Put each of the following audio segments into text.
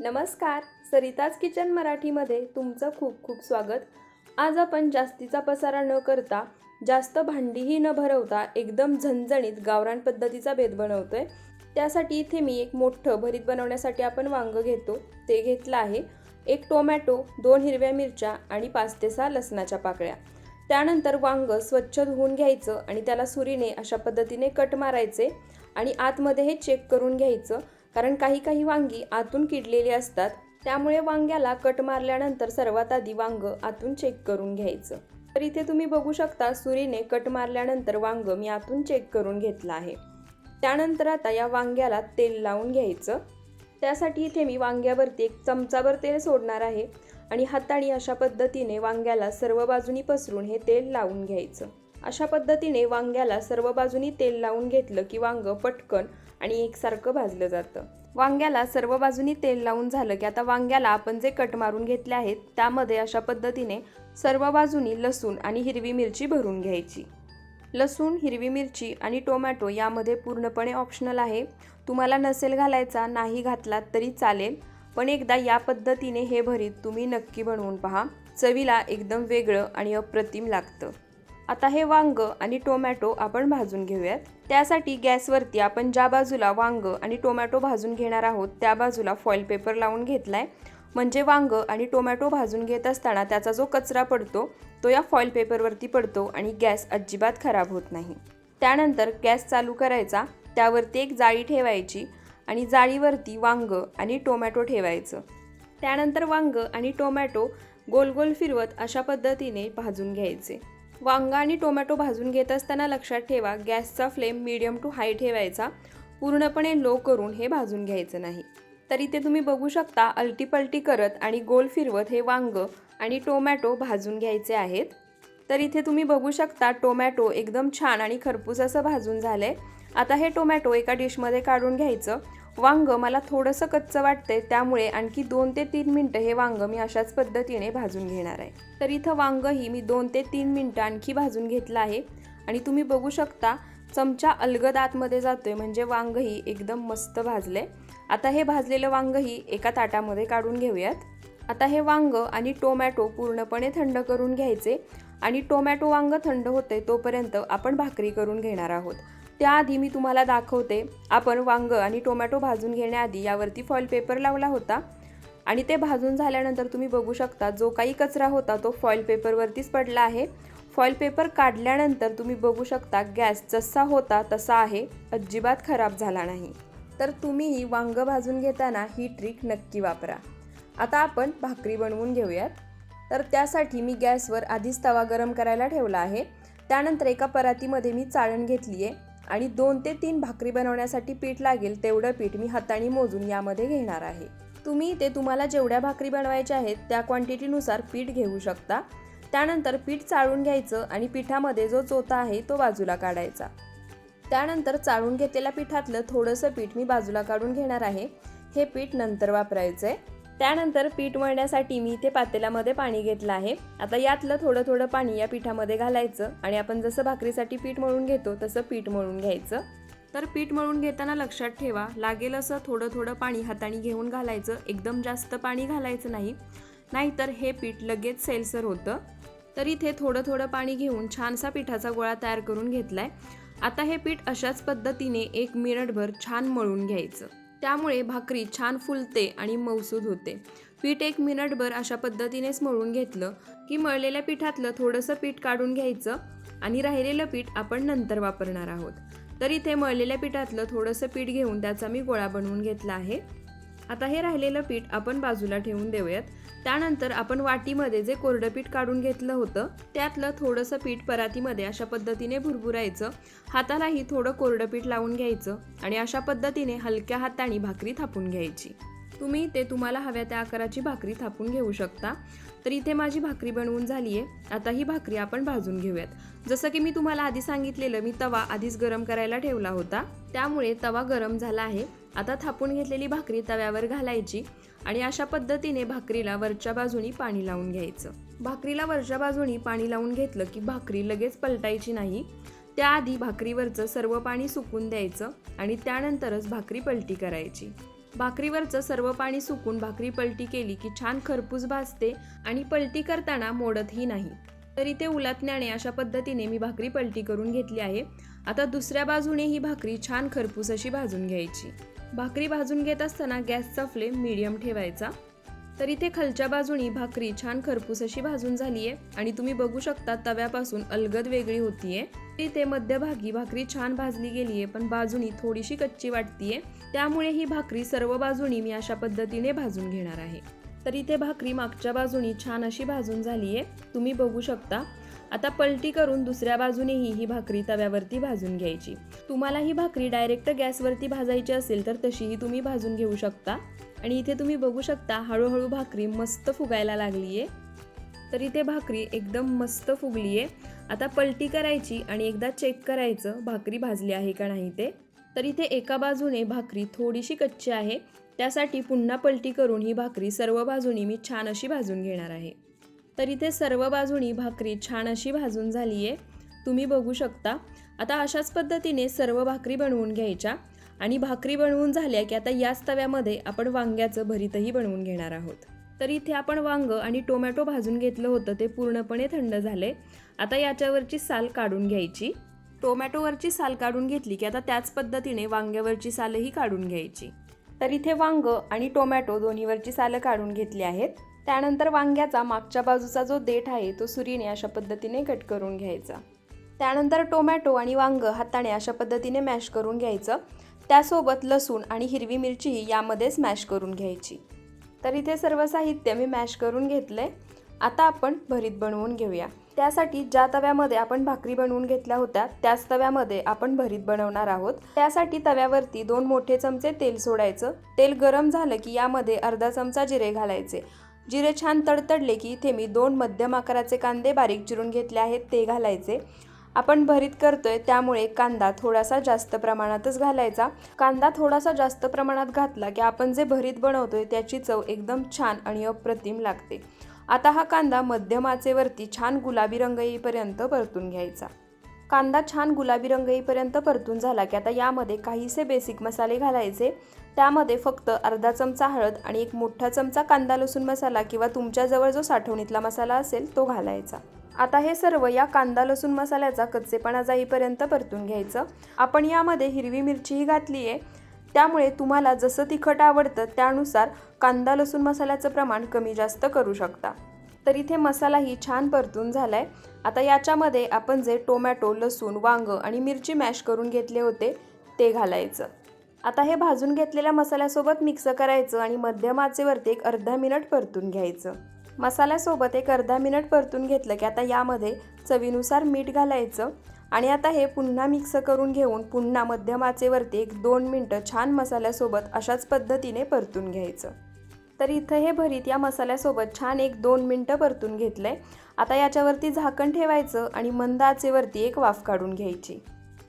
नमस्कार, सरिताज किचन मराठीमध्ये तुमचं खूप खूप स्वागत. आज आपण जास्तीचा पसारा न करता, जास्त भांडीही न भरवता एकदम झणझणीत गावरान पद्धतीचा भेद बनवतोय. त्यासाठी इथे मी एक मोठं भरीत बनवण्यासाठी आपण वांग घेतो. ते घेतलं आहे. एक टोमॅटो, 2 हिरव्या मिरच्या आणि 5 ते 6 लसणाच्या पाकळ्या. त्यानंतर वांग स्वच्छ धुवून घ्यायचं आणि त्याला सुरीने अशा पद्धतीने कट मारायचे आणि आतमध्ये हे चेक करून घ्यायचं, कारण काही वांगी आतून किडलेली असतात. त्यामुळे वांग्याला कट मारल्यानंतर सर्वात आधी वांग आतून चेक करून घ्यायचं. तर इथे तुम्ही बघू शकता, सुरीने कट मारल्यानंतर वांग मी आतून चेक करून घेतलं आहे. त्यानंतर आता या वांग्याला तेल लावून घ्यायचं. त्यासाठी इथे मी वांग्यावरती 1 चमचाभर तेल सोडणार आहे आणि हाताने अशा पद्धतीने वांग्याला सर्व बाजूनी पसरून हे तेल लावून घ्यायचं. अशा पद्धतीने वांग्याला सर्व बाजूनी तेल लावून घेतलं की वांग पटकन आणि एकसारखं भाजलं जातं. वांग्याला सर्व बाजूनी तेल लावून झालं की आता वांग्याला आपण जे कट मारून घेतले आहेत त्यामध्ये अशा पद्धतीने सर्व बाजूनी लसूण आणि हिरवी मिरची भरून घ्यायची. लसूण, हिरवी मिरची आणि टोमॅटो यामध्ये पूर्णपणे ऑप्शनल आहे. तुम्हाला नसेल घालायचा, नाही घातलात तरी चालेल, पण एकदा या पद्धतीने हे भरीत तुम्ही नक्की बनवून पहा. चवीला एकदम वेगळं आणि अप्रतिम लागतं. आता हे वांग आणि टोमॅटो आपण भाजून घेऊयात. त्यासाठी गॅसवरती आपण ज्या बाजूला वांग आणि टोमॅटो भाजून घेणार आहोत त्या बाजूला फॉईल पेपर लावून घेतलाय. म्हणजे वांग आणि टोमॅटो भाजून घेत असताना त्याचा जो कचरा पडतो तो या फॉईल पेपरवरती पडतो आणि गॅस अजिबात खराब होत नाही. त्यानंतर गॅस चालू करायचा, त्यावरती एक जाळी ठेवायची आणि जाळीवरती वांग आणि टोमॅटो ठेवायचं. त्यानंतर वांग आणि टोमॅटो गोल गोल फिरवत अशा पद्धतीने भाजून घ्यायचे. वांग आणि टोमॅटो भाजून घेत असताना लक्षात ठेवा, गॅसचा फ्लेम मीडियम टू हाय ठेवायचा. पूर्णपणे लो करून हे भाजून घ्यायचं नाही. तर इथे तुम्ही बघू शकता, अलटीपलटी करत आणि गोल फिरवत हे वांग आणि टोमॅटो भाजून घ्यायचे आहेत. तर इथे तुम्ही बघू शकता, टोमॅटो एकदम छान आणि खरपूस असं भाजून झालंय. आता हे टोमॅटो एका डिशमध्ये काढून घ्यायचं. वांग मला थोडंसं कच्चं वाटतंय, त्यामुळे आणखी 2 ते 3 मिनटं हे वांग मी अशाच पद्धतीने भाजून घेणार आहे. तर इथं वांगही मी 2 ते 3 मिनटं आणखी भाजून घेतलं आहे आणि तुम्ही बघू शकता, चमचा अलगद आतमध्ये जातोय, म्हणजे वांगही एकदम मस्त भाजले. आता हे भाजलेलं वांगही एका ताटामध्ये काढून घेऊयात. आता हे वांग आणि टोमॅटो पूर्णपणे थंड करून घ्यायचे आणि टोमॅटो वांग थंड होते तोपर्यंत आपण भाकरी करून घेणार आहोत. त्याआधी मी तुम्हाला दाखवते, आपण वांग आणि टोमॅटो भाजून घेण्याआधी यावरती फॉईल पेपर लावला होता आणि ते भाजून झाल्यानंतर तुम्ही बघू शकता, जो काही कचरा होता तो फॉईल पेपरवरतीच पडला आहे. फॉईल पेपर काढल्यानंतर तुम्ही बघू शकता, गॅस जसा होता तसा आहे, अजिबात खराब झाला नाही. तर तुम्हीही वांग भाजून घेताना ही ट्रिक नक्की वापरा. आता आपण भाकरी बनवून घेऊयात. तर त्यासाठी मी गॅसवर आधीच तवा गरम करायला ठेवला आहे. त्यानंतर एका परातीमध्ये मी चाळण घेतली आहे आणि 2 ते 3 भाकरी बनवण्यासाठी पीठ लागेल तेवढं पीठ मी हाताने मोजून यामध्ये घेणार आहे. तुम्ही ते तुम्हाला जेवढ्या भाकरी बनवायच्या आहेत त्या क्वांटिटीनुसार पीठ घेऊ शकता. त्यानंतर पीठ चाळून घ्यायचं आणि पिठामध्ये जो चोथा आहे तो बाजूला काढायचा. त्यानंतर चाळून घेतलेल्या पिठातलं थोडंसं पीठ मी बाजूला काढून घेणार आहे. हे पीठ नंतर वापरायचं आहे. त्यानंतर पीठ मळण्यासाठी मी इथे पातेल्यामध्ये पाणी घेतलं आहे. आता यातलं थोडं पाणी या पिठामध्ये घालायचं आणि आपण जसं भाकरीसाठी पीठ मळून घेतो तसं पीठ मळून घ्यायचं. तर पीठ मळून घेताना लक्षात ठेवा, लागेल असं थोडं पाणी हाताने घेऊन घालायचं. एकदम जास्त पाणी घालायचं नाही, नाहीतर हे पीठ लगेच सैलसर होतं. तर इथे थोडं पाणी घेऊन छानसा पिठाचा गोळा तयार करून घेतलाय. आता हे पीठ अशाच पद्धतीने 1 मिनिटभर छान मळून घ्यायचं. त्यामुळे भाकरी छान फुलते आणि मऊसूद होते. पीठ 1 मिनिटभर अशा पद्धतीनेच मळून घेतलं की मळलेल्या पिठातलं थोडंसं पीठ काढून घ्यायचं आणि राहिलेलं पीठ आपण नंतर वापरणार आहोत. तर इथे मळलेल्या पिठातलं थोडंसं पीठ घेऊन त्याचा मी गोळा बनवून घेतला आहे. आता हे राहिलेलं पीठ आपण बाजूला ठेवून देऊयात. त्यानंतर आपण वाटीमध्ये जे कोरडं पीठ काढून घेतलं होतं त्यातलं थोडंसं पीठ परातीमध्ये अशा पद्धतीने भुरभुरायचं. हातालाही थोडं कोरडं पीठ लावून घ्यायचं आणि अशा पद्धतीने हलक्या हाताने भाकरी थापून घ्यायची. तुम्ही ते तुम्हाला हव्या त्या आकाराची भाकरी थापून घेऊ शकता. तर इथे माझी भाकरी बनवून झाली आहे. आता ही भाकरी आपण भाजून घेऊयात. जसं की मी तुम्हाला आधी सांगितलेलं, मी तवा आधीच गरम करायला ठेवला होता, त्यामुळे तवा गरम झाला आहे. आता थापून घेतलेली भाकरी तव्यावर घालायची आणि अशा पद्धतीने भाकरीला वरच्या बाजूनी पाणी लावून घ्यायचं. भाकरीला वरच्या बाजूनी पाणी लावून घेतलं की भाकरी लगेच पलटायची नाही. त्याआधी भाकरीवरचं सर्व पाणी सुकून द्यायचं आणि त्यानंतरच भाकरी पलटी करायची. भाकरीवरचं सर्व पाणी सुकून भाकरी पलटी केली की छान खरपूस भाजते आणि पलटी करताना मोडतही नाही. तर इथे उलटण्याने अशा पद्धतीने मी भाकरी पलटी करून घेतली आहे. आता दुसऱ्या बाजूने ही भाकरी छान खरपूस अशी भाजून घ्यायची. भाकरी भाजून घेत असताना गॅसचा फ्लेम मीडियम ठेवायचा. तर इथे खालच्या बाजूनी भाकरी छान खरपूस अशी भाजून झाली आहे आणि तुम्ही बघू शकता तव्यापासून अलगद वेगळी होतीये. इथे मध्यभागी भाकरी छान भाजली गेली आहे, पण बाजूनी थोडीशी कच्ची वाटतीये. त्यामुळे ही भाकरी सर्व बाजूनी मी अशा पद्धतीने भाजून घेणार आहे. तर इथे भाकरी मागच्या बाजूनी छान अशी भाजून झाली आहे, तुम्ही बघू शकता. आता पलटी करून दुसऱ्या बाजूनेही ही भाकरी तव्यावरती भाजून घ्यायची. तुम्हाला ही भाकरी डायरेक्ट गॅसवरती भाजायची असेल तर तशीही तुम्ही भाजून घेऊ शकता. आणि इथे तुम्ही बघू शकता हळूहळू भाकरी मस्त फुगायला लागली आहे. तर इथे भाकरी एकदम मस्त फुगली आहे. आता पलटी करायची आणि एकदा चेक करायचं भाकरी भाजली आहे का नाही ते. तर इथे एका बाजूने भाकरी थोडीशी कच्ची आहे, त्यासाठी पुन्हा पलटी करून ही भाकरी सर्व बाजूनी मी छान अशी भाजून घेणार आहे. तर इथे सर्व बाजूनी भाकरी छान अशी भाजून झाली आहे, तुम्ही बघू शकता. आता अशाच पद्धतीने सर्व भाकरी बनवून घ्यायच्या. आणि भाकरी बनवून झाल्या की आता याच तव्यामध्ये आपण वांग्याचं भरीतही बनवून घेणार आहोत. तर इथे आपण वांग आणि टोमॅटो भाजून घेतलं होतं, ते पूर्णपणे थंड झाले. आता याच्यावरची साल काढून घ्यायची. टोमॅटोवरची साल काढून घेतली की आता त्याच पद्धतीने वांग्यावरची सालही काढून घ्यायची. तर इथे वांग आणि टोमॅटो दोन्हीवरची सालं काढून घेतली आहेत. त्यानंतर वांग्याचा मागच्या बाजूचा जो देठ आहे तो सुरीने अशा पद्धतीने कट करून घ्यायचा. त्यानंतर टोमॅटो आणि वांग हाताने अशा पद्धतीने मॅश करून घ्यायचं. त्यासोबत लसूण आणि हिरवी मिरचीही यामध्ये स्मॅश करून घ्यायची. तर इथे सर्व साहित्य मी मॅश करून घेतलंय. आता आपण भरीत बनवून घेऊया. त्यासाठी ज्या तव्यामध्ये आपण भाकरी बनवून घेतल्या होत्या त्याच तव्यामध्ये आपण भरीत बनवणार आहोत. त्यासाठी तव्यावरती 2 मोठे चमचे तेल सोडायचं. तेल गरम झालं की यामध्ये अर्धा चमचा जिरे घालायचे. जिरे छान तडतडले की इथे मी 2 मध्यम आकाराचे कांदे बारीक चिरून घेतले आहेत ते घालायचे. आपण भरीत करतोय त्यामुळे कांदा थोडासा जास्त प्रमाणातच घालायचा. कांदा थोडासा जास्त प्रमाणात घातला की आपण जे भरीत बनवतोय त्याची चव एकदम छान आणि अप्रतिम लागते. आता हा कांदा मध्यम आचेवरती छान गुलाबी रंग येईपर्यंत परतून घ्यायचा. कांदा छान गुलाबी रंग येईपर्यंत परतून झाला की आता यामध्ये काहीसे बेसिक मसाले घालायचे. त्यामध्ये फक्त अर्धा चमचा हळद आणि 1 मोठा चमचा कांदा लसूण मसाला किंवा तुमच्याजवळ जो साठवणीतला मसाला असेल तो घालायचा. आता हे सर्व या कांदा लसूण मसाल्याचा कच्चेपणा जाईपर्यंत परतून घ्यायचं. आपण यामध्ये हिरवी मिरचीही घातली आहे, त्यामुळे तुम्हाला जसं तिखट आवडतं त्यानुसार कांदा लसूण मसाल्याचं प्रमाण कमी जास्त करू शकता. तर इथे मसालाही छान परतून झालाय. आता याच्यामध्ये आपण जे टोमॅटो, लसूण, वांग आणि मिरची मॅश करून घेतले होते ते घालायचं. आता हे भाजून घेतलेल्या मसाल्यासोबत मिक्स करायचं आणि मध्यम आचेवरती 1 अर्धा मिनिट परतून घ्यायचं. मसाल्यासोबत 1 अर्धा मिनिट परतून घेतलं की आता यामध्ये चवीनुसार मीठ घालायचं आणि आता हे पुन्हा मिक्स करून घेऊन पुन्हा मध्यम आचेवरती 1-2 मिनिटं छान मसाल्यासोबत अशाच पद्धतीने परतून घ्यायचं. तर इथं हे भरीत या मसाल्यासोबत छान 1-2 मिनिटं परतून घेतलंय. आता याच्यावरती झाकण ठेवायचं आणि मंद आचेवरती 1 वाफ काढून घ्यायची.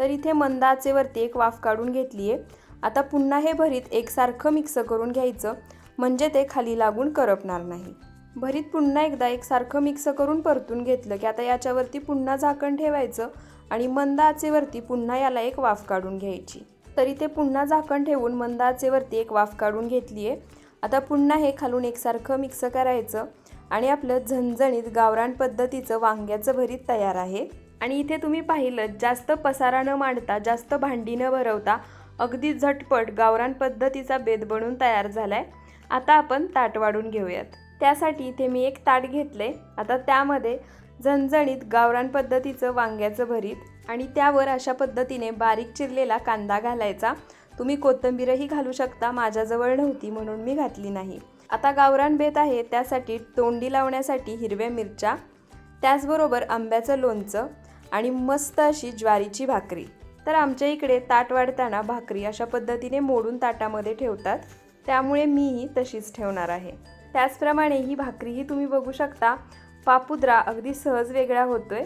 तर इथे मंद आचेवरती 1 वाफ काढून घेतली आहे. आता पुन्हा हे भरीत एकसारखं मिक्स करून घ्यायचं, म्हणजे ते खाली लागून करपणार नाही. भरीत पुन्हा एकदा एकसारखं मिक्स करून परतून घेतलं की आता याच्यावरती पुन्हा झाकण ठेवायचं आणि मंद आचेवरती पुन्हा याला 1 वाफ काढून घ्यायची. तर इथे पुन्हा झाकण ठेवून मंद आचेवरती 1 वाफ काढून घेतली आहे. आता पुन्हा हे खालून एकसारखं मिक्स करायचं आणि आपलं झणझणीत गावरान पद्धतीचं वांग्याचं भरीत तयार आहे. आणि इथे तुम्ही पाहिलं जास्त पसारा न मांडता, जास्त भांडी न भरवता अगदी झटपट गावरान पद्धतीचा बेत बनून तयार झालाय. आता आपण ताट वाढून घेऊयात. त्यासाठी इथे मी 1 ताट घेतले. आता त्यामध्ये झणझणीत गावरान पद्धतीचं वांग्याचं भरीत आणि त्यावर अशा पद्धतीने बारीक चिरलेला कांदा घालायचा. तुम्ही कोथिंबीरही घालू शकता, माझ्याजवळ नव्हती म्हणून मी घातली नाही. आता गावरान बेत आहे त्यासाठी तोंडी लावण्यासाठी हिरव्या मिरच्या, त्याचबरोबर आंब्याचं लोणचं आणि मस्त अशी ज्वारीची भाकरी. तर आमच्या इकडे ताट वाढताना भाकरी अशा पद्धतीने मोडून ताटामध्ये ठेवतात, त्यामुळे मीही तशीच ठेवणार आहे. त्याचप्रमाणे ही भाकरीही तुम्ही बघू शकता, पापुद्रा अगदी सहज वेगळा होतोय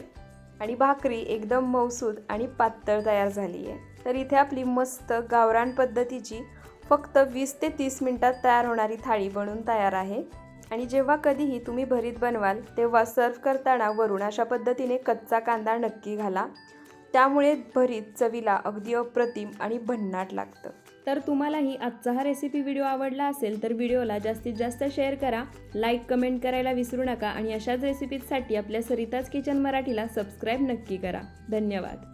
आणि भाकरी एकदम मऊसूद आणि पातळ तयार झाली आहे. तर इथे आपली मस्त गावरान पद्धतीची फक्त 20 ते 30 मिनिटात तयार होणारी थाळी बनून तयार आहे. आणि जेव्हा कधीही तुम्ही भरीत बनवाल तेव्हा सर्व करताना वरून अशा पद्धतीने कच्चा कांदा नक्की घाला, त्यामुळे भरीत चवीला अगदी अप्रतिम आणि भन्नाट लागतं. तर तुम्हालाही आजचा हा रेसिपी व्हिडिओ आवडला असेल तर व्हिडिओला जास्तीत जास्त शेअर करा, लाईक कमेंट करायला विसरू नका आणि अशाच रेसिपीजसाठी आपल्या सरिताज किचन मराठीला सबस्क्राईब नक्की करा. धन्यवाद.